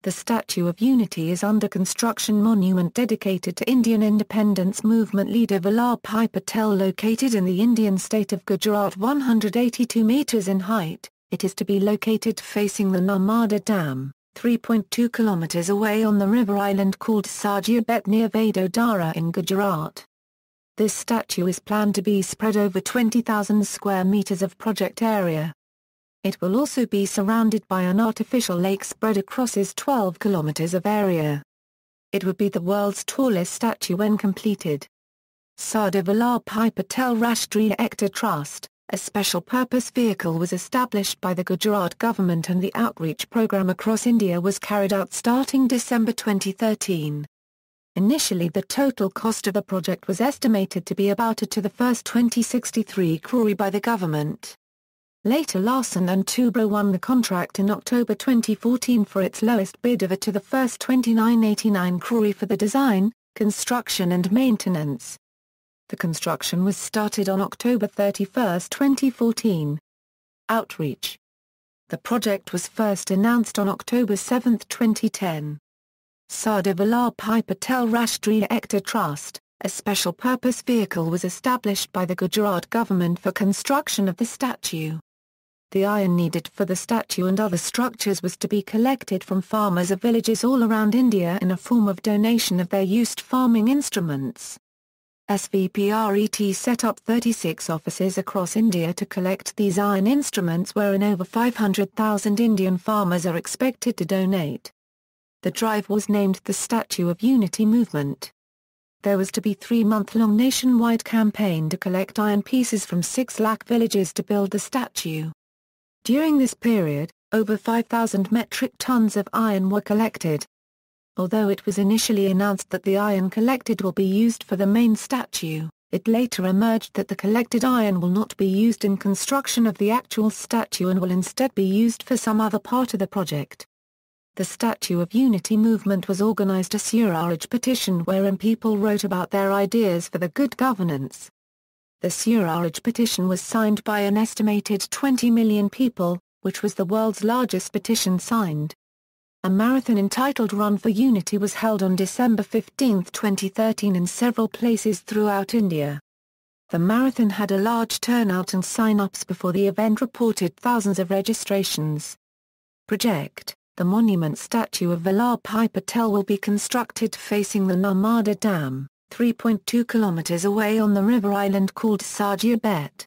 The Statue of Unity is under construction monument dedicated to Indian independence movement leader Vallabhbhai Patel located in the Indian state of Gujarat 182 meters in height. It is to be located facing the Narmada Dam, 3.2 kilometers away on the river island called Sadhu Bet near Vadodara in Gujarat. This statue is planned to be spread over 20,000 square meters of project area. It will also be surrounded by an artificial lake spread across its 12 kilometers of area. It would be the world's tallest statue when completed. Sardar Vallabhbhai Patel Rashtriya Ekta Trust, a special-purpose vehicle was established by the Gujarat government and the outreach program across India was carried out starting December 2013. Initially the total cost of the project was estimated to be about to the first 2063 crore by the government. Later Larsen Toubro won the contract in October 2014 for its lowest bid of to the first 2989 crore for the design, construction and maintenance. The construction was started on October 31, 2014. Outreach. The project was first announced on October 7, 2010. Sardar Vallabhbhai Patel Rashtriya Ekta Trust, a special-purpose vehicle was established by the Gujarat government for construction of the statue. The iron needed for the statue and other structures was to be collected from farmers of villages all around India in a form of donation of their used farming instruments. SVPRET set up 36 offices across India to collect these iron instruments wherein over 500,000 Indian farmers are expected to donate. The drive was named the Statue of Unity Movement. There was to be a 3-month-long nationwide campaign to collect iron pieces from 6 lakh villages to build the statue. During this period, over 5,000 metric tons of iron were collected. Although it was initially announced that the iron collected will be used for the main statue, it later emerged that the collected iron will not be used in construction of the actual statue and will instead be used for some other part of the project. The Statue of Unity movement was organized a Suraj petition wherein people wrote about their ideas for the good governance. The Suraj petition was signed by an estimated 20 million people, which was the world's largest petition signed. A marathon entitled Run for Unity was held on December 15, 2013 in several places throughout India. The marathon had a large turnout and sign-ups before the event reported thousands of registrations. Project. The monument statue of Vallabhbhai Patel will be constructed facing the Narmada Dam, 3.2 kilometers away on the river island called Sadhu Bet.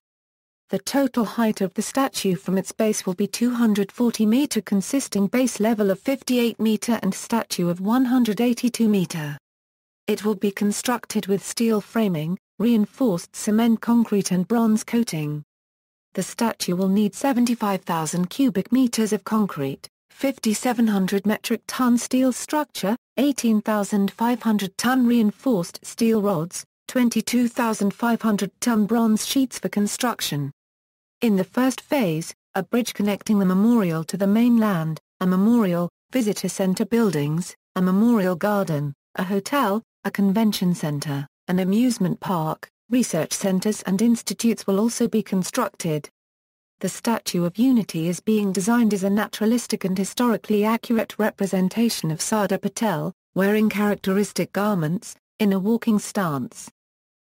The total height of the statue from its base will be 240 meter consisting base level of 58 meter and statue of 182 meter. It will be constructed with steel framing, reinforced cement concrete and bronze coating. The statue will need 75,000 cubic meters of concrete, 5,700 metric ton steel structure, 18,500 ton reinforced steel rods, 22,500 ton bronze sheets for construction. In the first phase, a bridge connecting the memorial to the mainland, a memorial, visitor center buildings, a memorial garden, a hotel, a convention center, an amusement park, research centers and institutes will also be constructed. The Statue of Unity is being designed as a naturalistic and historically accurate representation of Sardar Patel, wearing characteristic garments, in a walking stance.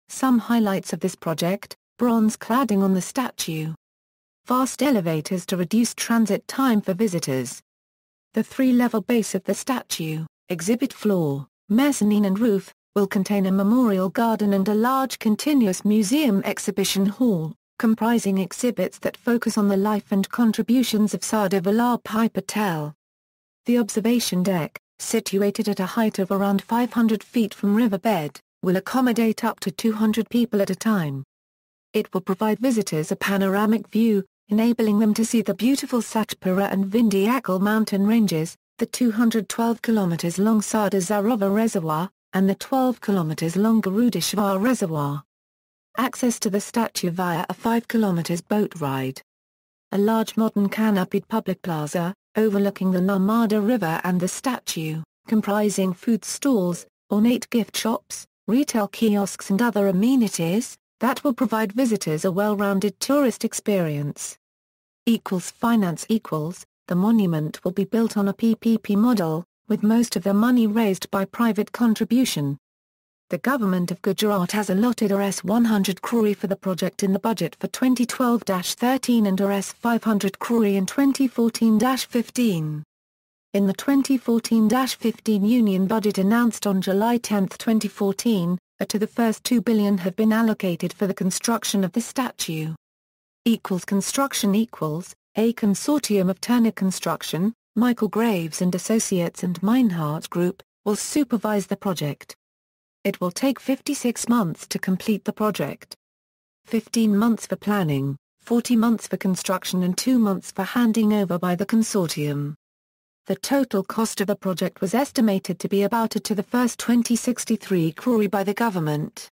Some highlights of this project: bronze cladding on the statue. Fast elevators to reduce transit time for visitors. The 3-level base of the statue, exhibit floor, mezzanine and roof, will contain a memorial garden and a large continuous museum exhibition hall, comprising exhibits that focus on the life and contributions of Sardar Vallabhbhai Patel. The observation deck, situated at a height of around 500 feet from riverbed, will accommodate up to 200 people at a time. It will provide visitors a panoramic view, enabling them to see the beautiful Satpura and Vindhyachal mountain ranges, the 212 km long Sardar Sarovar Reservoir, and the 12 km long Garudeshwar Reservoir. Access to the statue via a 5 km boat ride. A large modern canopied public plaza, overlooking the Narmada River and the statue, comprising food stalls, ornate gift shops, retail kiosks and other amenities, that will provide visitors a well-rounded tourist experience. Finance. The monument will be built on a PPP model, with most of the money raised by private contribution. The government of Gujarat has allotted Rs 100 crore for the project in the budget for 2012-13 and Rs 500 crore in 2014-15. In the 2014-15 Union Budget announced on July 10, 2014, to the first 2 billion have been allocated for the construction of the statue. Construction equals, a consortium of Turner Construction, Michael Graves and Associates and Meinhardt Group, will supervise the project. It will take 56 months to complete the project. 15 months for planning, 40 months for construction and 2 months for handing over by the consortium. The total cost of the project was estimated to be about to the first 2063 crore by the government.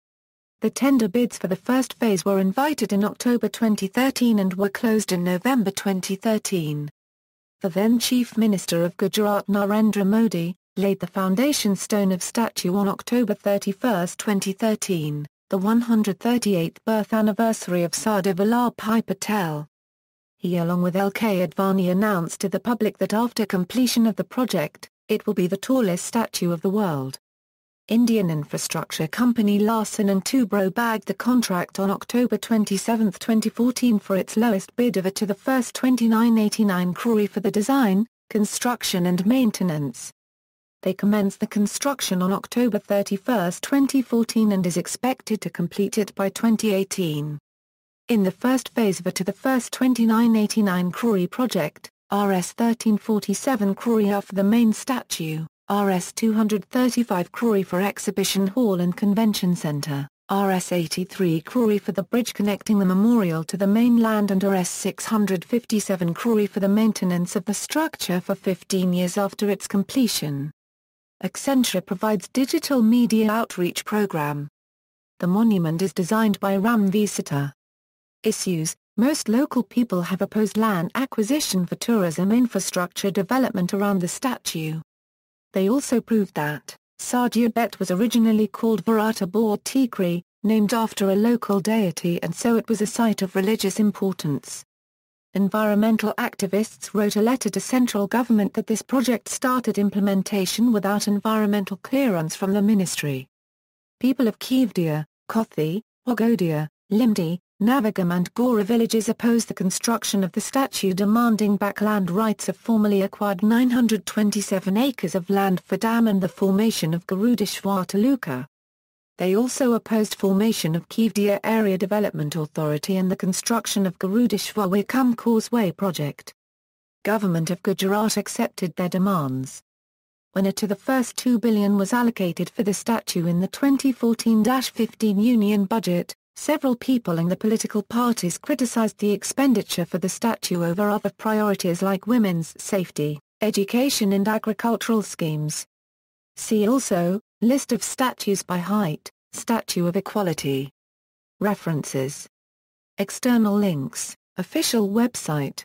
The tender bids for the first phase were invited in October 2013 and were closed in November 2013. The then Chief Minister of Gujarat Narendra Modi, laid the foundation stone of statue on October 31, 2013, the 138th birth anniversary of Sardar Vallabhbhai Patel. He along with L.K. Advani announced to the public that after completion of the project, it will be the tallest statue of the world. Indian infrastructure company Larsen Toubro bagged the contract on October 27, 2014 for its lowest bid of to the first 2989 crore for the design, construction and maintenance. They commenced the construction on October 31, 2014 and is expected to complete it by 2018. In the first phase of to the first 2989 crore project, Rs 1347 crore are for the main statue, Rs 235 crore for exhibition hall and convention centre, Rs 83 crore for the bridge connecting the memorial to the mainland and Rs 657 crore for the maintenance of the structure for 15 years after its completion. Accenture provides digital media outreach program. The monument is designed by Ram V. Sita. Issues: most local people have opposed land acquisition for tourism infrastructure development around the statue. They also proved that Sadhu Bet was originally called Vadodara Tikri, named after a local deity and so it was a site of religious importance. Environmental activists wrote a letter to central government that this project started implementation without environmental clearance from the ministry. People of Keivdia, Kothi, Wagodia, Limdi, Navagam and Gora villages opposed the construction of the statue, demanding back land rights of formerly acquired 927 acres of land for dam and the formation of Garudeshwar Taluka. They also opposed formation of Keivdia Area Development Authority and the construction of Garudeshwar Wakam Causeway project. Government of Gujarat accepted their demands. When to the first 2 billion was allocated for the statue in the 2014-15 Union Budget, several people in the political parties criticized the expenditure for the statue over other priorities like women's safety, education and agricultural schemes. See also, List of statues by height, Statue of Equality. References. External links, official website.